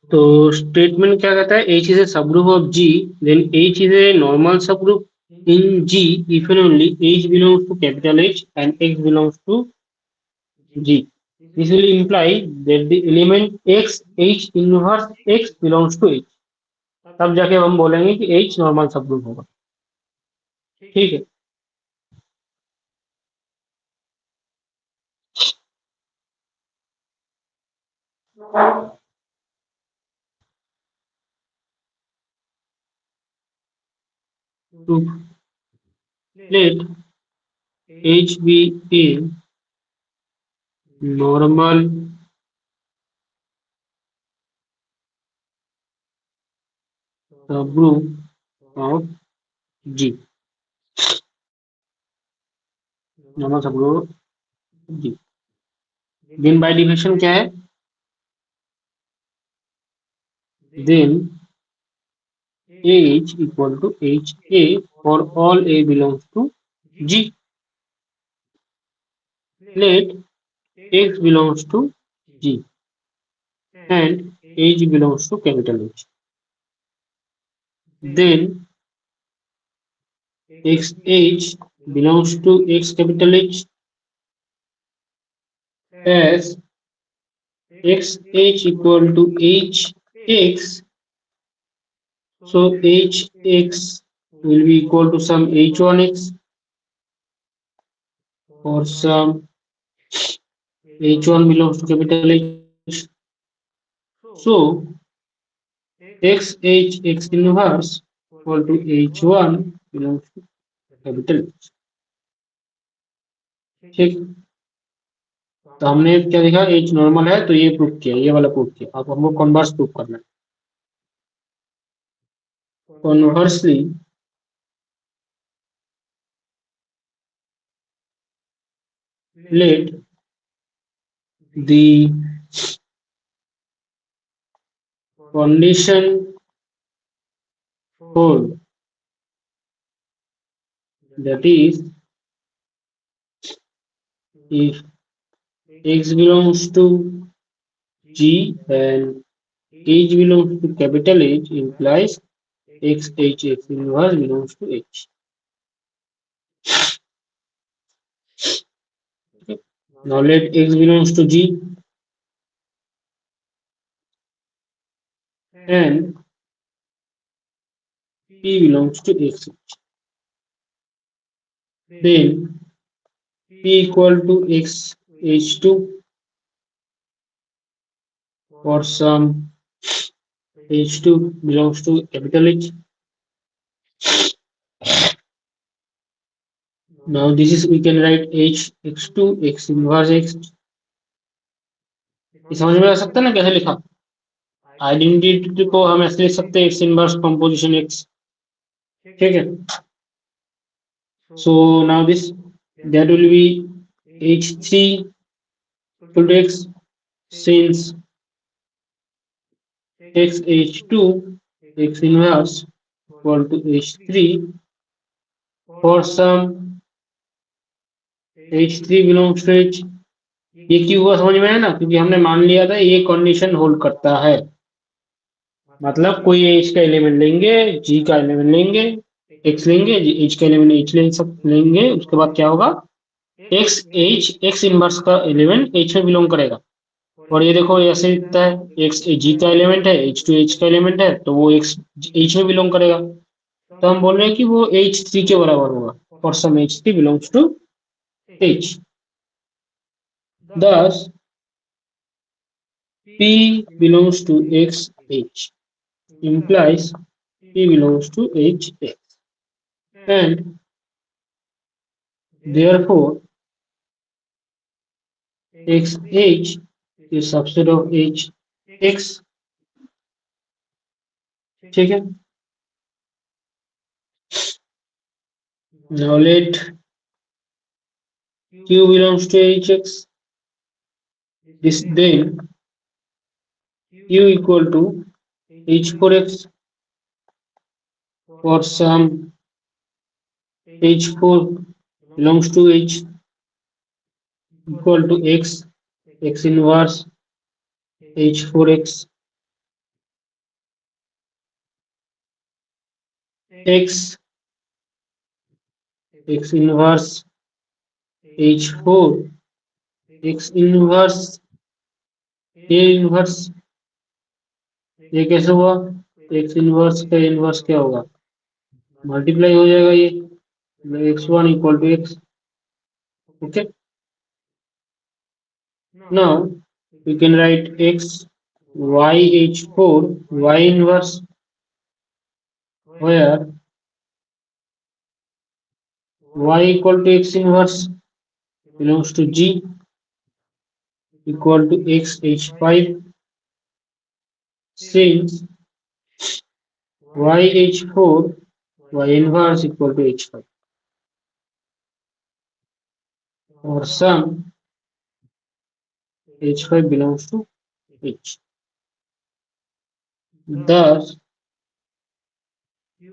तो स्टेटमेंट क्या कहता है, H is a subgroup of G, then H is a normal subgroup in G if and only H belongs to capital H and X belongs to G. This will imply that the element X H inverse X belongs to H. तब जाके हम बोलेंगे कि H normal subgroup होगा। ठीक है। To let H be a normal subgroup of G, normal subgroup G, then by definition क्या है, then H equal to HA for all A belongs to G. Let X belongs to G and H belongs to capital H. Then XH belongs to X capital H as XH equal to HX. So HX will be equal to some H1X or some H1 belongs to capital H. So XH X inverse equal to H1 belongs to capital H. ठीक। तो हमने क्या देखा, H normal है तो ये proof किया, ये वाला प्रूफ किया। अब हमको कॉन्वर्स प्रूफ करना है। कॉन्वर्सली let the condition hold, that is if X belongs to G and H belongs to capital H implies XH X inverse belongs to H. Okay. Now let X belongs to G and P belongs to X. Then P equal to X H2 for some H2 belongs to capital H. Now this is, we can write H X2 X inverse X. ये समझ में आ सकता है ना कैसे लिखा। Identity को हम ऐसे लिख सकते हैं X इनवर्स कंपोजिशन X। ठीक है। So now this, that will be H3 equal to X, since X H2 X inverse equal to H3 for some H3 belongs to H। ये क्यों हुआ समझ में आया ना, क्योंकि हमने मान लिया था ये कंडीशन होल्ड करता है। मतलब कोई एच का एलिमेंट लेंगे, जी का एलिमेंट लेंगे, एक्स लेंगे, एच का एलिमेंट एच लेंगे, उसके बाद क्या होगा, एक्स एच एक्स इनवर्स का एलिमेंट एच में बिलोंग करेगा। और ये देखो ऐसे दिखता है, एक्स जी का एलिमेंट है, एच टू एच का एलिमेंट है, तो वो एक्स एच में बिलोंग करेगा। तो हम बोल रहे हैं कि वो एच थ्री के बराबर होगा, और some H three belongs to H. Thus P belongs to XH implies P belongs to HX, and therefore XH is subset of HX। ठीक है। Now let Q belongs to HX. This then Q equal to H4X for some H4 belongs to H equal to X, X inverse H4X x x inverse H4 x inverse A inverse, ये कैसे हुआ? x inverse का inverse क्या होगा? Multiply हो जाएगा ये, x1 equal to x। Okay, now we can write x y H4 y inverse where y equal to x inverse belongs to G equal to x H5 since y H4 y inverse equal to H5 or sum H5 belongs to H. Thus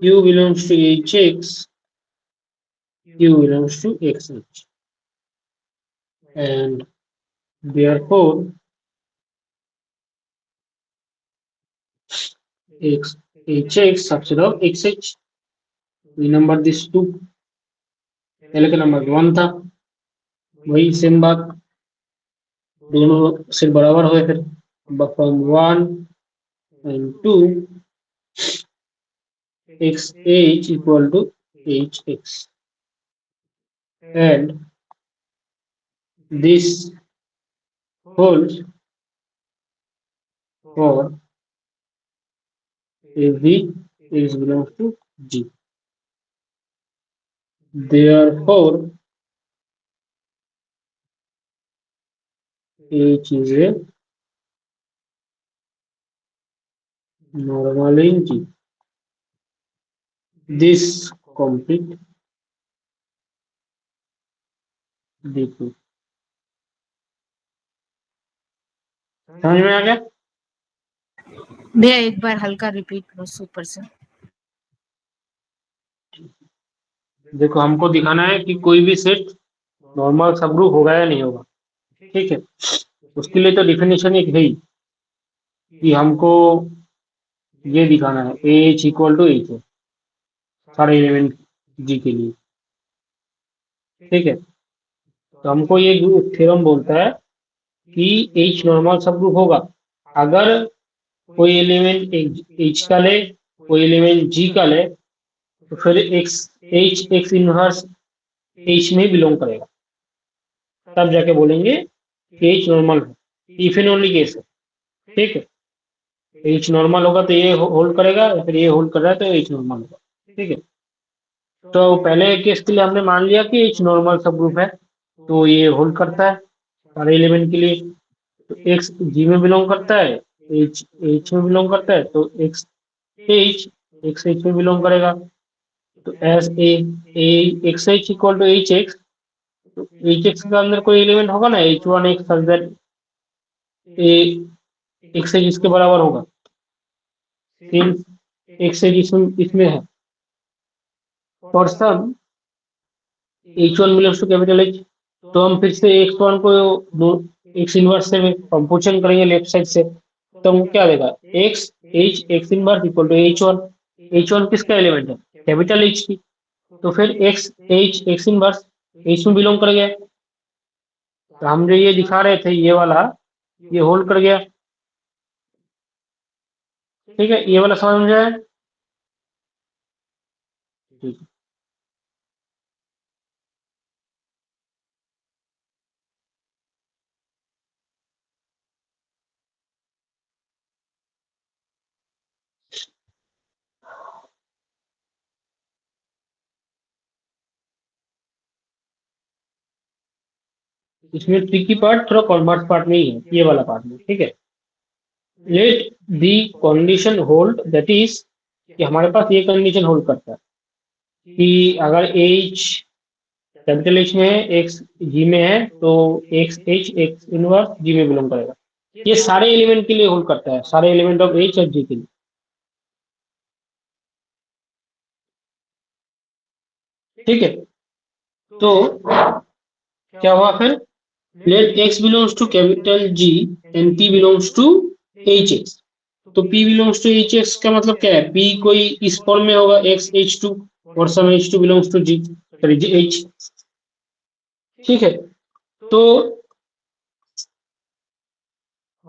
Q belongs to HX, Q belongs to XH, and therefore X HX subset of XH. We number this 2, पहले का number 1 था, वही same बात, दोनों से बराबर हुए फिर from 1 and 2 XH equal to HX, and this holds for every X belongs to G. Therefore H is a normal in G. This complete the proof. समझ में आ गया? भैया एक बार हल्का रिपीट करो सुपर से। देखो, हमको दिखाना है कि कोई भी सेट नॉर्मल सबग्रुप होगा या नहीं होगा, ठीक है। उसके लिए तो डिफिनेशन एक है ही कि हमको ये दिखाना है एच इक्वल टू एच है सारे एलिमेंट जी के लिए, ठीक है। तो हमको ये थ्योरम बोलता है कि एच नॉर्मल सबग्रुप होगा अगर कोई एलिमेंट एच का ले, कोई एलिमेंट जी का ले, तो फिर एच एक्स इनवर्स एच में बिलोंग करेगा, तब जाके बोलेंगे एच नॉर्मल है। इफ एंड ओनली केस है, ठीक है। एच नॉर्मल होगा तो ये होल्ड करेगा, या फिर ये होल्ड कर रहा है तो एच नॉर्मल होगा, ठीक है। तो पहले केस के लिए हमने मान लिया कि एच नॉर्मल सब ग्रुप है, तो ये होल्ड करता है सारे एलिमेंट के लिए। तो एक्स जी में बिलोंग करता है, एच एच में बिलोंग करता है, तो एक्स एच में बिलोंग करेगा। तो S A X H equal to H X, तो एच एक्स के अंदर कोई एलिमेंट होगा ना H one X A X H इसके बराबर होगा, सिंस एक्स एच इसमें है। और सब H one belongs to capital H, तो हम फिर से एक्स वन को एक्स इनवर्स से कंपोजिशन करेंगे लेफ्ट साइड से, तो हमको क्या देगा X H X inverse equal to H one किसका एलिमेंट है? कैपिटल एच की। तो फिर X H X inverse H में बिलोंग कर गया, तो हम जो ये दिखा रहे थे ये वाला ये होल्ड कर गया, ठीक है। ये वाला समझ में आया? ठीक है। इसमें ट्रिकी पार्ट थोड़ा कॉमर्स पार्ट में ही है, ये वाला पार्ट में, ठीक है। Let the condition hold, that is कि हमारे पास ये कंडीशन होल्ड करता है कि अगर एच कैपिटल एच में है, एक्स जी में है, तो एक्स एच एक्स इनवर्स जी में बिलोंग करेगा। ये सारे एलिमेंट के लिए होल्ड करता है, सारे एलिमेंट ऑफ एच और जी के लिए, ठीक है। तो क्या हुआ फिर? Let X belongs to capital G and P belongs to H X, तो P belongs to H X का मतलब क्या है? P कोई इस फॉर्म में होगा एक्स एच टू और some H two belongs to G, sorry G H. ठीक है, तो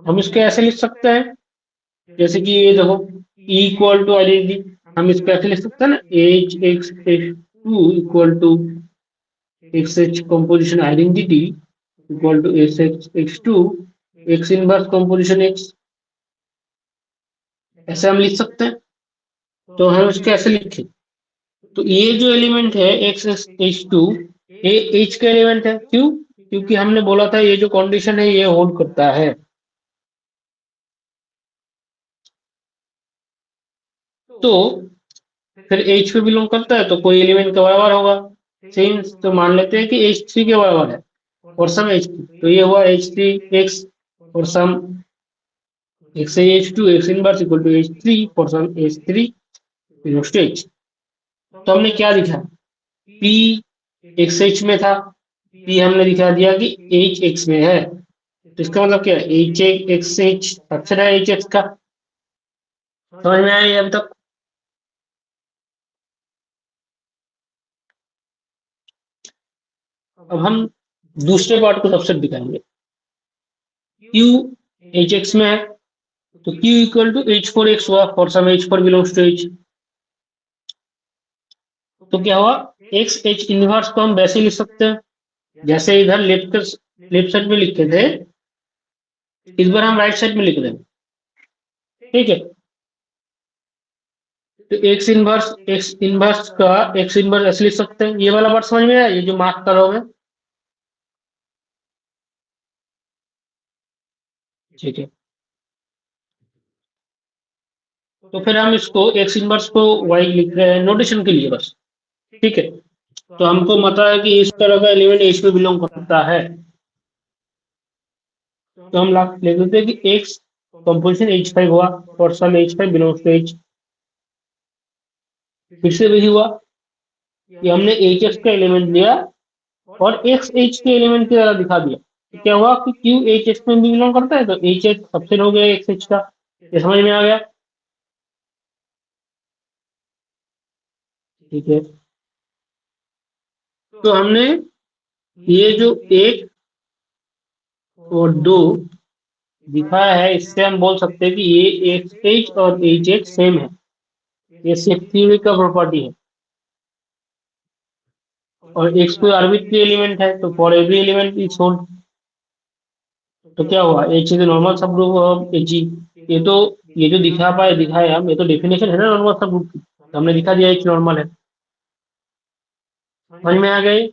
हम इसको ऐसे लिख सकते हैं, जैसे कि ये देखो इक्वल टू आइडेंटिटी, हम इसको ऐसे लिख सकते हैं ना, H X H two equal to X H composition identity equal to S X X two X inverse composition X, ऐसे हम लिख सकते हैं। तो हम इसको ऐसे लिखें, तो ये जो एलिमेंट है एक्स एच टू, ये एच का एलिमेंट है, क्यों? क्योंकि हमने बोला था ये जो कंडीशन है ये होल्ड करता है। तो फिर एच पे बिलोंग करता है तो कोई एलिमेंट के बराबर होगा, सेम। तो मान लेते हैं कि एच थ्री के बराबर है और सम एच थ्री, तो ये हुआ एच थ्री एक्स और some X H two X inverse equal to H three और some H three belongs to H. तो हमने क्या लिखा? पी एक्स एच में था, पी हमने दिखा दिया कि एच एक्स में है, तो इसका मतलब क्या है? एच एक्स एच अक्षर है एच एक्स का। समझ में आया अभी तक? अब हम दूसरे पार्ट को सबसे दिखाएंगे। क्यू एच एक्स में है, तो Q equal to H four X हुआ for some H four belongs to H. तो क्या हुआ? एक्स एच इनवर्स को हम वैसे लिख सकते हैं जैसे इधर लेफ्ट साइड में लिखे थे, इस बार हम राइट साइड में लिख दें। ठीक है, तो एक्स इनवर्स का एक्स इनवर्स ऐसे लिख सकते हैं। ये वाला बात समझ में आया, ये जो मार्क करोगे? ठीक है, तो फिर हम इसको एक्स इनवर्स को वाई लिख रहे हैं नोटेशन के लिए बस। ठीक है, तो हमको पता है कि इस तरह का एलिमेंट एच में बिलोंग करता है, तो हम लिख देते हैं कि एक्स कंपोजिशन एच फाइव हुआ और some H five belongs to H. फिर से वही हुआ कि हमने एच एक्स का एलिमेंट लिया और एक्स एच के एलिमेंट की तरह दिखा दिया। तो क्या हुआ कि क्यू एच एच में भी बिलोंग करता है, तो एच एच सबसेट हो गया एक्स एच का। ये समझ में आ गया? ठीक है, तो हमने ये जो एक और दो दिखाया है, इससे हम बोल सकते हैं कि ये एक्स एच और एच एच सेम है। ये सिर्फ थ्योरी का प्रॉपर्टी है, और एक्स कोई आर्बिट्री एलिमेंट है, तो for every element is hold. तो क्या हुआ? एच इज नॉर्मल सब ग्रुप ऑफ एच जी। ये तो ये जो दिखाए हम, ये तो डेफिनेशन है ना नॉर्मल सब ग्रुप की, तो हमने दिखा दिया एच नॉर्मल है। समझ में आ गई?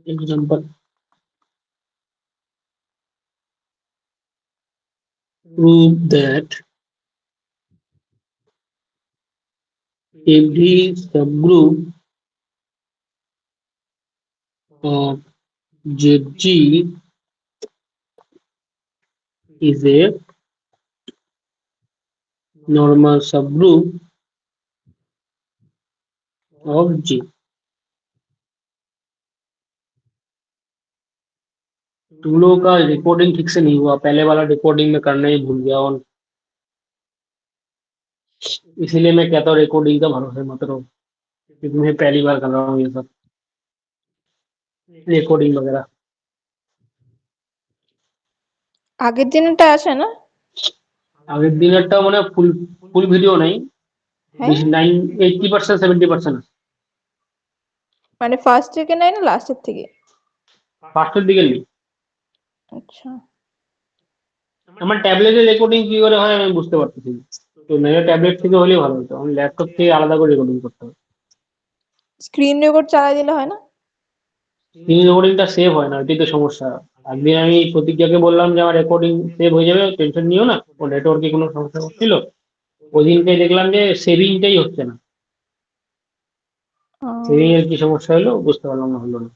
Example, prove that every subgroup of ZG is a normal subgroup of G। तुम लोगों का रिकॉर्डिंग ठीक से नहीं हुआ, पहले वाला रिकॉर्डिंग में करना ही भूल गया और इसीलिए मैं कहता हूँ रिकॉर्डिंग का भरोसे मत रहो, क्योंकि मैं पहली बार कर रहा हूँ ये सब রেকর্ডিং वगैरह। আগের দিনটা আছে না? আগের দিনেরটা মানে ফুল ফুল ভিডিও নাই, হ্যাঁ, বেশি 80% 70%। মানে ফার্স্ট থেকে নাই না লাস্টের থেকে? ফার্স্টের দিকে নেই। আচ্ছা, আমার ট্যাবলেটের রেকর্ডিং কি করে হয় আমি বুঝতে পারতেছি না। তো মেয়ের ট্যাবলেট থেকে হলেই ভালো হতো, আমি ল্যাপটপ থেকে আলাদা করে রেকর্ডিং করতে হবে। স্ক্রিন রেকর্ড চালাই দিলে হয় না? স্ক্রিন রেকর্ডিংটা সেভ হয় না, এটাই তো সমস্যা। একদিন আমি প্রতিজ্ঞাকে বললাম যে আমার রেকর্ডিং সেভ হয়ে যাবে, টেনশন নিও না, ও নেটওয়ার্কে কোনো সমস্যা হচ্ছিল। ওই দিনকে দেখলাম যে সেভিংটাই হচ্ছে না। সেভিং এর কি সমস্যা হলো বুঝতে পারলাম না, হলো না।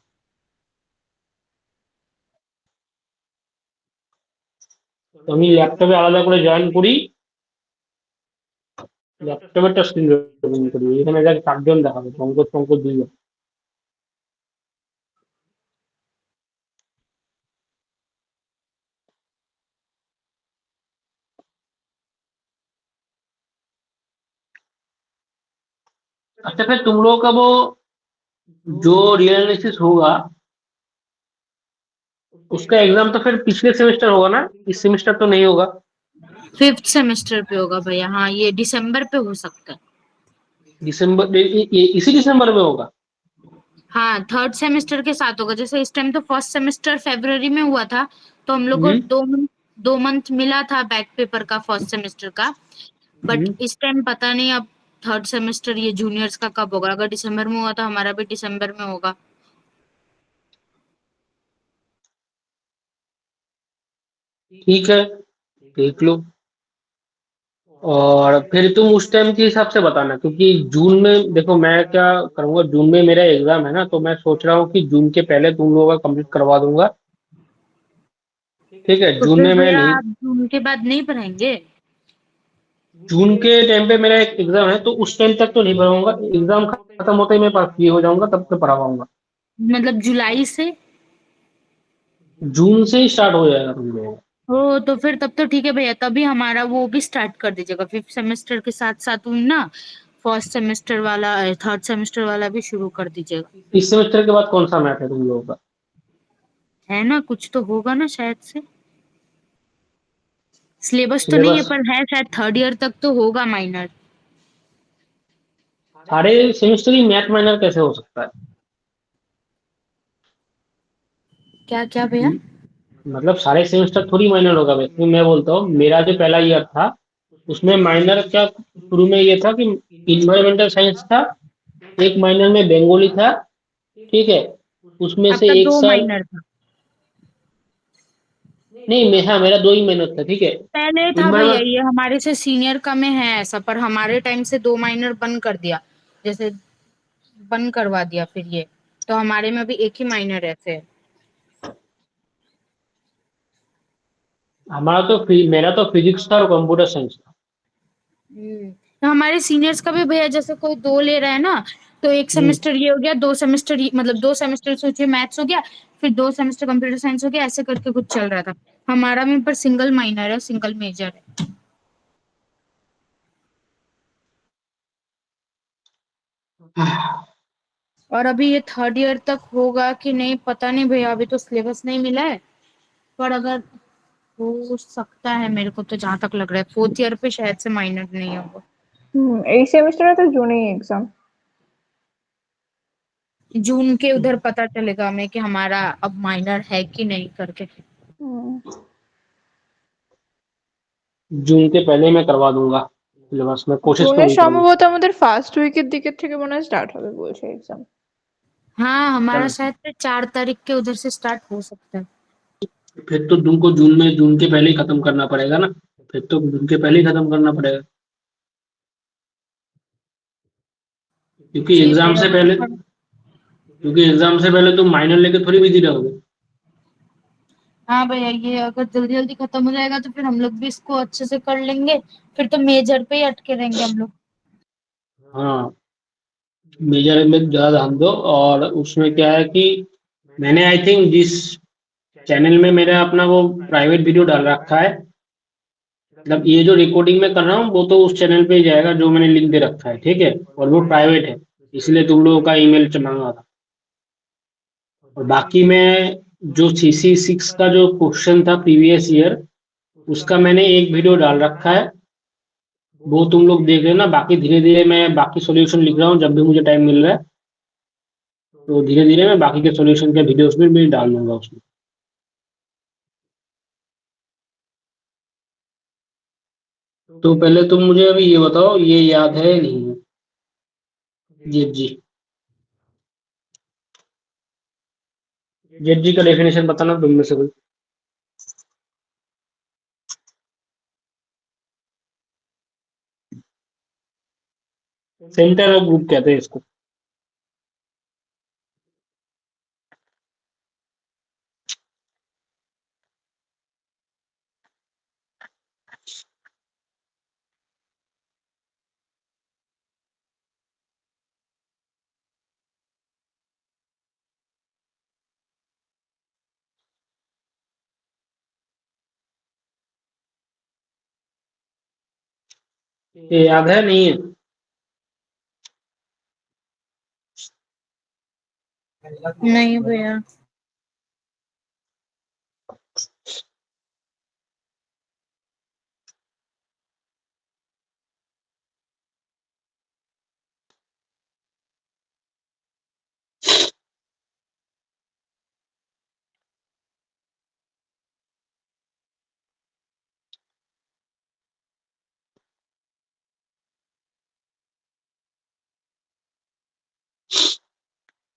তো আমি ল্যাপটপে আলাদা করে জয়েন করি, ল্যাপটপে একটা স্ক্রিন রেকর্ডিং করি, এখানে দেখ 4 জন দেখাবে, পঙ্কজ পঙ্কজ 2 জন। अच्छा फिर तुम लोगों का वो जो रियल एनालिसिस होगा उसका एग्जाम तो फिर पिछले सेमेस्टर होगा ना, इस सेमेस्टर तो नहीं होगा? 5th सेमेस्टर पे होगा भैया। हाँ, ये दिसंबर पे हो सकता है। दिसंबर इसी दिसंबर में होगा? हाँ, 3rd सेमेस्टर के साथ होगा। जैसे इस टाइम तो फर्स्ट सेमेस्टर फरवरी में हुआ था, तो हम लोग को हम्म। 2 मंथ मिला था बैक पेपर का फर्स्ट सेमेस्टर का। बट हम्म। इस टाइम पता नहीं अब 3rd सेमेस्टर ये जूनियर्स का कब होगा। अगर दिसंबर में हुआ तो हमारा भी दिसंबर में होगा। ठीक है, देख लो। और फिर तुम उस टाइम के हिसाब से बताना, क्योंकि जून में देखो मैं क्या करूंगा, जून में मेरा एग्जाम है ना, तो मैं सोच रहा हूँ कि जून के पहले तुम लोगों का कंप्लीट करवा दूंगा। ठीक है, तो जून फिर में मैं भैया नहीं, आप जून के बाद नहीं पढ़ाएंगे? जून के टाइम पे मेरा एक एग्जाम है, तो उस टाइम तक तो नहीं पढ़ाऊंगा, एग्जाम खत्म होते ही मैं पास फ्री हो जाऊंगा, तब तो पढ़ाऊंगा। मतलब जुलाई से? जून से ही स्टार्ट हो जाएगा तुम लोगों का। हो तो फिर तब तो ठीक है भैया। तभी हमारा वो भी स्टार्ट कर दीजिएगा 5th सेमेस्टर के साथ साथ ना। फर्स्ट सेमेस्टर वाला 3rd सेमेस्टर वाला भी शुरू कर दीजिएगा। इस सेमेस्टर के बाद कौन सा मैथ है तुम लोगों का? है ना, कुछ तो होगा ना शायद से। सिलेबस तो नहीं है सिलेबस पर है शायद 3rd ईयर तक तो होगा माइनर। सारे सेमेस्टर ही मैथ माइनर कैसे हो सकता है? क्या क्या भैया? म- मतलब सारे सेमेस्टर थोड़ी माइनर होगा, वैसे मैं बोलता हूँ मेरा जो पहला ईयर था उसमें माइनर क्या, शुरू में ये था कि इन्वायरमेंटल साइंस था, एक माइनर में बंगाली था। ठीक है, उसमें से आपका एक 2 साल, माइनर था? नहीं मैं, हाँ मेरा 2 ही मेहनत था। ठीक है, पहले था भैया, इन्वायरमेंट, ये हमारे से सीनियर का में है ऐसा, पर हमारे टाइम से 2 माइनर बंद कर दिया। जैसे बंद करवा दिया फिर ये। तो हमारे में अभी एक ही माइनर ऐसे है। हमारा तो मेरा तो फिजिक्स था और कंप्यूटर साइंस था। तो हमारे सीनियर्स का भी भैया जैसे कोई 2 ले रहा है ना, तो एक हम्म। सेमेस्टर ये हो गया, 2 सेमेस्टर मतलब 2 सेमेस्टर सोचिए मैथ्स हो गया, फिर 2 सेमेस्टर कंप्यूटर साइंस हो गया, ऐसे करके कुछ चल रहा था। हमारा में पर सिंगल माइनर है, सिंगल मेजर है। और अभी ये 3rd ईयर तक होगा कि नहीं पता नहीं भैया, अभी तो सिलेबस नहीं मिला है। पर अगर हो सकता है, मेरे को तो जहां तक लग रहा है 4th ईयर पे शायद से माइनर नहीं होगा। এই সেমিস্টারে তো জুনেই এক্সাম। जून के उधर पता चलेगा हमें कि हमारा अब माइनर है कि नहीं करके। जून के पहले मैं करवा दूंगा सिलेबस में, कोशिश तो জুনের नहीं करूंगा। সম্ভবত আমাদের ফার্স্ট উইকের দিকের থেকে মনে হয় स्टार्ट হবে বলছে एग्जाम। हाँ, हमारा चल, शायद से 4 तारीख के उधर से स्टार्ट हो सकता है। फिर तो तुमको जून में, जून के पहले ही खत्म करना पड़ेगा ना, फिर तो जून के पहले ही खत्म करना पड़ेगा, क्योंकि जी एग्जाम भैया से वो पहले, पर। क्योंकि एग्जाम से पहले तुम माइनर लेके थोड़ी बिजी रहोगे। हाँ भैया, ये अगर जल्दी जल्दी खत्म हो जाएगा तो फिर हम लोग भी इसको अच्छे से कर लेंगे। फिर तो मेजर पे ही अटके रहेंगे हम लोग। हाँ, मेजर में ज्यादा ध्यान दो। और उसमें क्या है कि मैंने आई थिंक जिस चैनल में मेरा अपना वो प्राइवेट वीडियो डाल रखा है, मतलब ये जो रिकॉर्डिंग में कर रहा हूँ वो तो उस चैनल पे ही जाएगा जो मैंने लिंक दे रखा है। ठीक है, और वो प्राइवेट है, इसलिए तुम लोगों का ईमेल मांगा था। और बाकी मैं जो CC6 का जो क्वेश्चन था प्रीवियस ईयर, उसका मैंने एक वीडियो डाल रखा है, वो तुम लोग देख लेना। बाकी धीरे धीरे मैं बाकी सॉल्यूशन लिख रहा हूँ, जब भी मुझे टाइम मिल रहा है तो धीरे धीरे मैं बाकी के सॉल्यूशन के वीडियोस भी डाल दूंगा उसमें। तो पहले तुम मुझे अभी ये बताओ, ये याद है नहीं है? जेड जी, जेड जी का डेफिनेशन बताना तुम में से कोई। सेंटर ऑफ ग्रुप कहते हैं इसको। ये याद है नहीं है? नहीं भैया।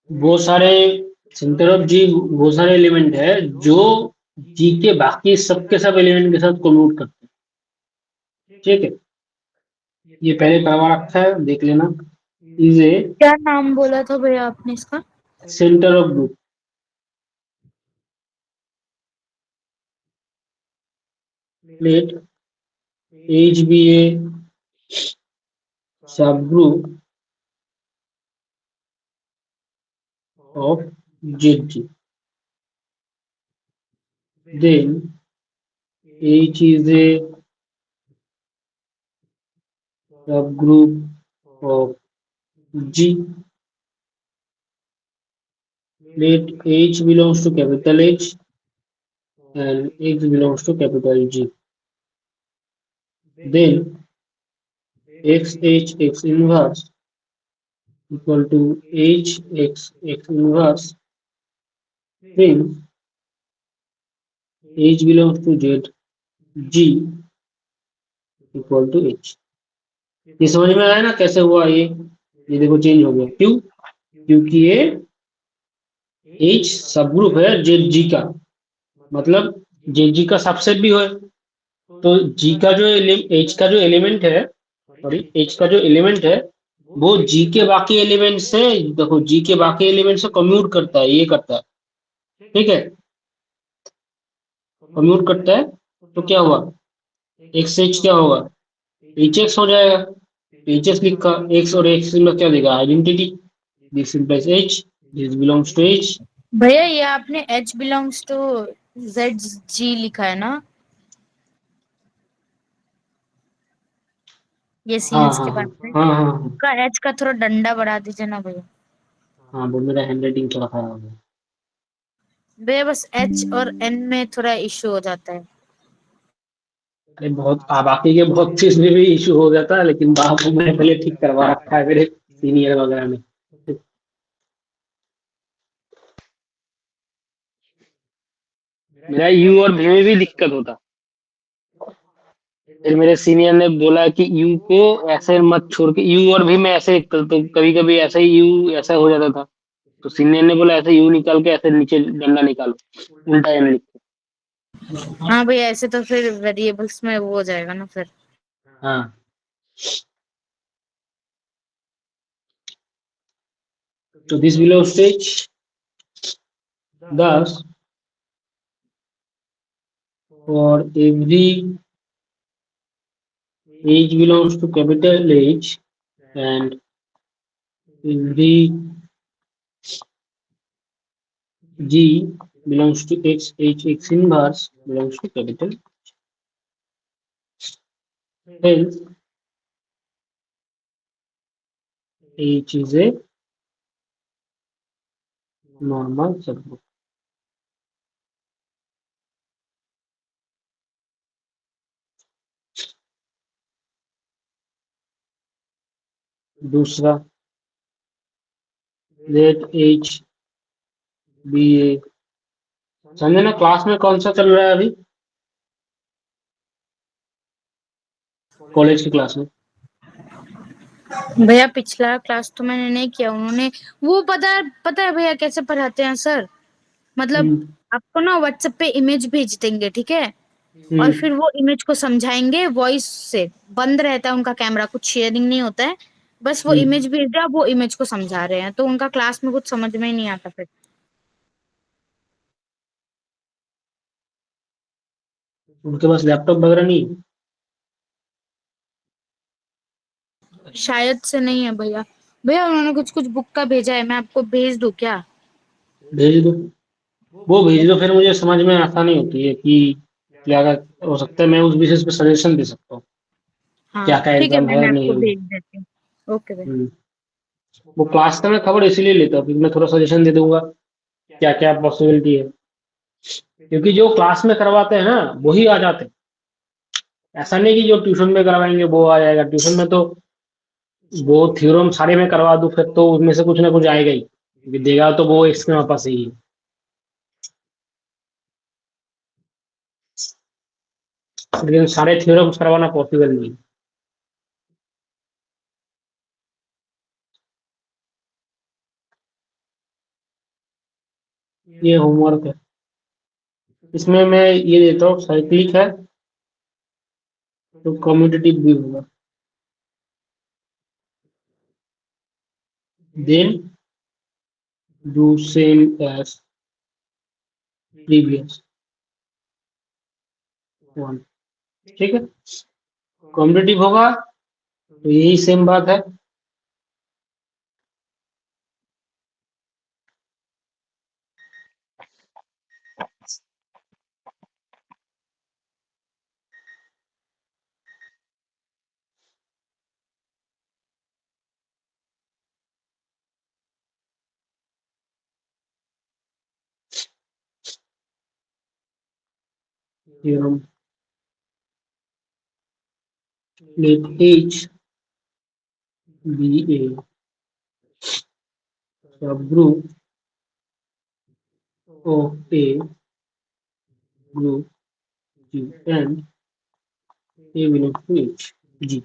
वो सारे सेंटर ऑफ जी, वो सारे एलिमेंट है जो जी के बाकी सबके सब एलिमेंट के साथ कोलूट करते हैं। ठीक है, ये पहले करवा रखा है, देख लेना। इज ए क्या नाम बोला था भैया आपने इसका? Centre of group. Let H be a subgroup of ZG. Then H is a subgroup of G. Let H belongs to capital H and X belongs to capital G. Then X inverse equal to X inverse. Then H belongs to Z, G equal to H. ये समझ में आया ना कैसे हुआ ये देखो change हो गया, क्यों? क्योंकि ये H सब ग्रुप है जेड जी का, मतलब जेड जी का सबसेट भी है। तो जी का जो एच का जो एलिमेंट है, सॉरी एच का जो एलिमेंट है वो जी के बाकी एलिमेंट से, देखो जी के बाकी एलिमेंट से कम्यूट करता है, ये करता है। ठीक है, कम्यूट करता है तो क्या हुआ, एक्स एच क्या होगा, एच एक्स हो जाएगा। एच एक्स लिखा, एक्स और एक्स में क्या देगा, identity. This implies H, this belongs to H. भैया ये आपने H बिलोंग्स टू ZG लिखा है ना, ये हाँ सीन्स हाँ के हाँ बाद में? हाँ हाँ हाँ का H का थोड़ा डंडा बढ़ा दीजिए ना भैया। हाँ, वो मेरा हैंड राइटिंग थोड़ा खराब हो गया। भैया बस H और N में थोड़ा इश्यू हो जाता है। अरे बहुत बाकी के बहुत चीज में भी इशू हो जाता है, लेकिन बाप को मैंने पहले ठीक करवा रखा है मेरे सीनियर वगैरह ने। मेरा यू और भी में भी दिक्कत होता, फिर मेरे सीनियर ने बोला कि यू को ऐसे मत छोड़ के, यू और भी में ऐसे लिखता था, तो कभी कभी ऐसा ही यू ऐसा हो जाता था। तो सीनियर ने बोला ऐसे यू निकाल के ऐसे नीचे डंडा निकालो, उल्टा एन लिखो। हाँ भैया ऐसे तो फिर वेरिएबल्स में वो हो जाएगा ना फिर। हाँ, तो this below stage 10 for every H belongs to capital H and every G belongs to X, X inverse belongs to capital. Hence, H is a normal subgroup. दूसरा, let H be a, समझे ना class में कौन सा चल रहा है अभी, कॉलेज की क्लास में? भैया पिछला क्लास तो मैंने नहीं किया, उन्होंने वो पता है भैया कैसे पढ़ाते हैं सर? मतलब हम्म आपको ना व्हाट्सएप पे इमेज भेज देंगे, ठीक है? और हम्म फिर वो इमेज को समझाएंगे वॉइस से, बंद रहता है उनका कैमरा, कुछ शेयरिंग नहीं होता है, बस वो हम्म। इमेज भेज दिया, वो इमेज को समझा रहे हैं, तो उनका क्लास में कुछ समझ में ही नहीं आता फिर। उनके पास लैपटॉप वगैरह नहीं है? शायद से नहीं है भैया। भैया उन्होंने कुछ कुछ बुक का भेजा है, मैं आपको भेज दूं क्या? भेज दो, वो भेज दो, फिर मुझे समझ में आसानी होती है कि क्या हो सकता है, मैं उस बेसिस पे सजेशन दे सकता हूँ। हाँ क्या क्या ठीक है, एग्जाम है मैं आपको नहीं है। भेज देती हूँ। ओके भाई। हम्म, वो क्लास का मैं खबर इसीलिए लेता हूँ क्योंकि मैं थोड़ा सजेशन दे दूंगा क्या क्या पॉसिबिलिटी है, क्योंकि जो क्लास में करवाते हैं ना वही आ जाते हैं। ऐसा नहीं कि जो ट्यूशन में करवाएंगे वो आ जाएगा, ट्यूशन में तो वो थ्योरम सारे में करवा दूं फिर तो उसमें से कुछ ना कुछ आएगा ही, क्योंकि देगा तो वो इसके वापस ही है। लेकिन सारे थ्योरम्स करवाना पॉसिबल नहीं है। ये होमवर्क है, इसमें मैं ये देता हूँ साइक्लिक है तो कम्यूटेटिव भी होगा, then do same as previous one. ठीक है, कम्यूटेटिव होगा तो यही सेम बात है। Theorem let H be a subgroup of a group G and A belongs to H G.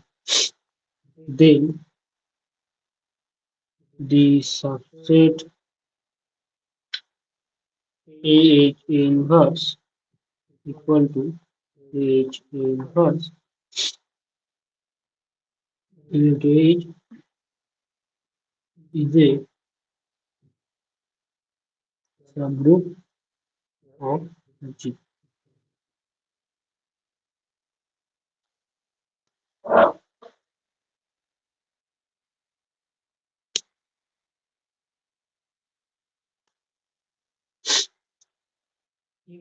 Then the subset AH inverse equal to AH inverse into H is a subgroup of G.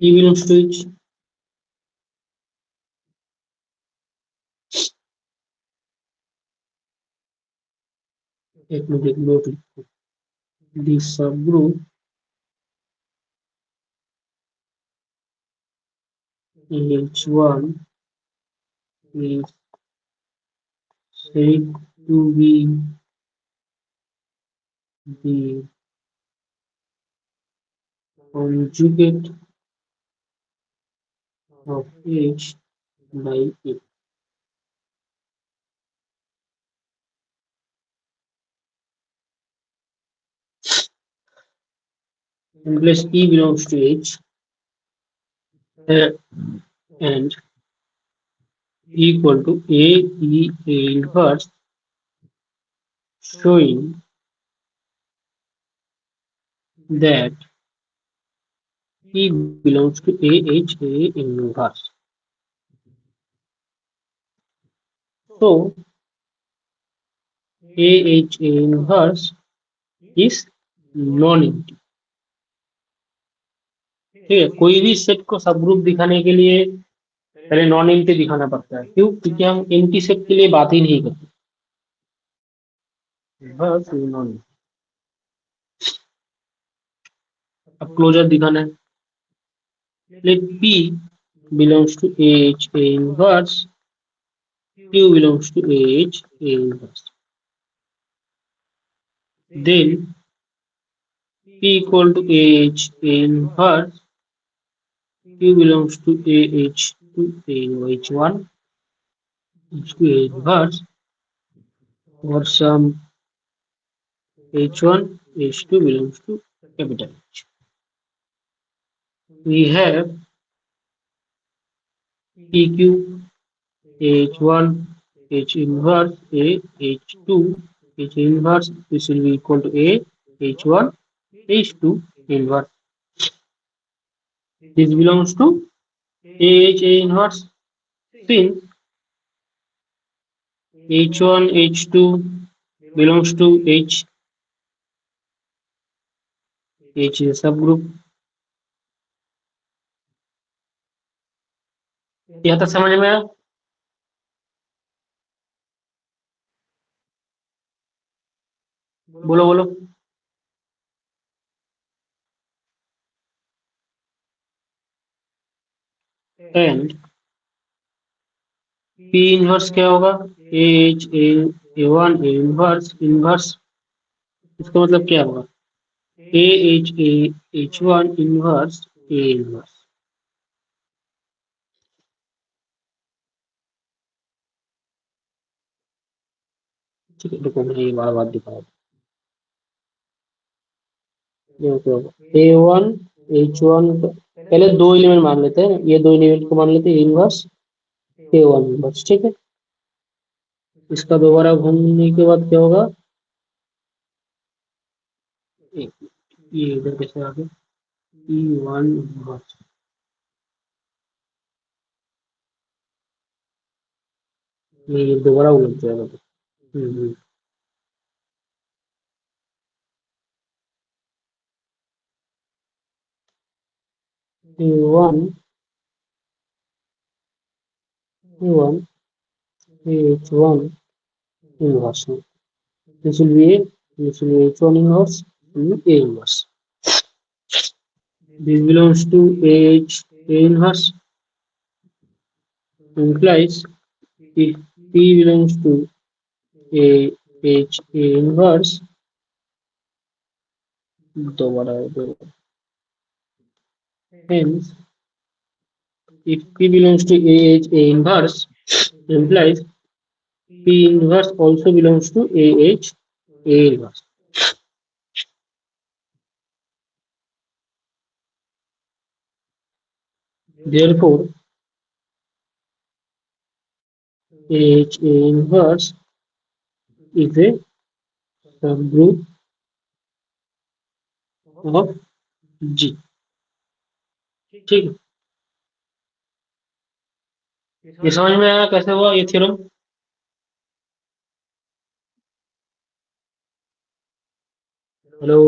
E belongs to H. Let me take note. The subgroup H1 is said to be the conjugate of H by A. In place E belongs to H and equal to A inverse, showing that E belongs to A inverse. So AH inverse is non-empty। ठीक है, कोई भी set को सब group दिखाने के लिए पहले नॉन एम्प्टी दिखाना पड़ता है, क्यों? क्योंकि हम एम्प्टी सेट के लिए बात ही नहीं करते। बस नॉन, अब क्लोजर दिखाना है। Let P belongs to AH inverse, Q belongs to AH inverse, then P equal to AH inverse, Q belongs to AH to AH1 to A inverse, or some H1 H2 belongs to capital H. We have PQ H1 H inverse A H2 H inverse, this will be equal to A H1 H2 inverse. This belongs to AH A inverse, since H1 H2 belongs to H, H is a subgroup। यह तक समझ में आया? बोलो बोलो। And P inverse क्या होगा? A H A one A inverse inverse, इसका मतलब क्या होगा? A H one inverse A inverse. ठीक है, देखो मैं ये बार बार दिखा रहा हूँ। ए वन एच वन, पहले दो एलिमेंट मान लेते हैं, ये दो एलिमेंट को मान लेते हैं इनवर्स ए वन इनवर्स। ठीक है, इसका दोबारा घूमने के बाद क्या होगा? ये इधर कैसे आ गया? ई वन इनवर्स, ये दोबारा उलट जाएगा। Hmm, A one A one H one inverse. This will be H1 inverse, A inverse. This belongs to H A inverse, implies if P belongs to A H A inverse, hence if P belongs to A H A inverse, implies P inverse also belongs to A H A inverse. Therefore, A H A inverse is a subgroup of G. ठीक है, ये समझ में आया कैसे हुआ ये theorem? Hello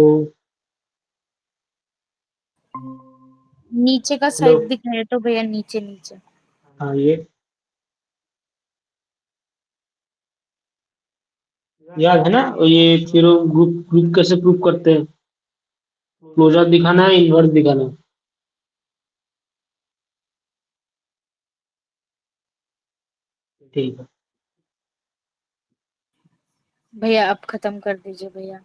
नीचे का हेलो, साइड दिखाए तो भैया, नीचे नीचे। हाँ ये याद है ना? ये थ्योरम ग्रुप ग्रुप कैसे प्रूव करते हैं? क्लोजर दिखाना है, इनवर्स दिखाना है। ठीक है, भैया अब खत्म कर दीजिए भैया।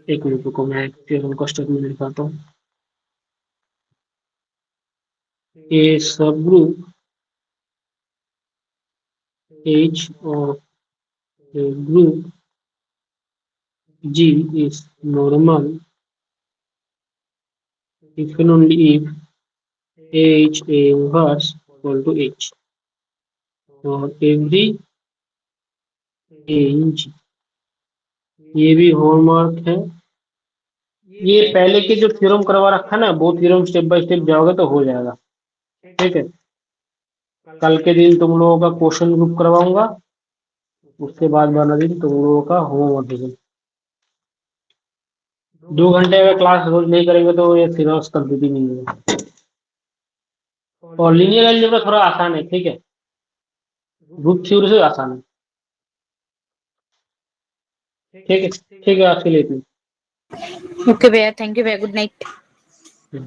एक मिनट रुको, मैं थ्योरम का स्टेटमेंट लिखाता हूँ। A subgroup H of a group G is normal if and only if H A inverse equal to H और every A in G। ये भी हॉलमार्क है। ये पहले के जो थ्योरम करवा रखा है ना, वो थ्योरम स्टेप बाय स्टेप जाओगे तो हो जाएगा। ठीक है, कल के दिन तुम लोगों का क्वेश्चन ग्रुप करवाऊंगा, उसके बाद वाला दिन तुम लोगों का होमवर्क देगा। 2 घंटे अगर क्लास रोज नहीं करेंगे तो ये सिलेबस कंप्लीट ही नहीं होगा। और लीनियर अलजेब्रा थोड़ा आसान है, ठीक है, ग्रुप थ्योरी से आसान है। ठीक है, ठीक है, आज के लिए इतना ही। ओके भैया, थैंक यू भैया, गुड नाइट। हम्म।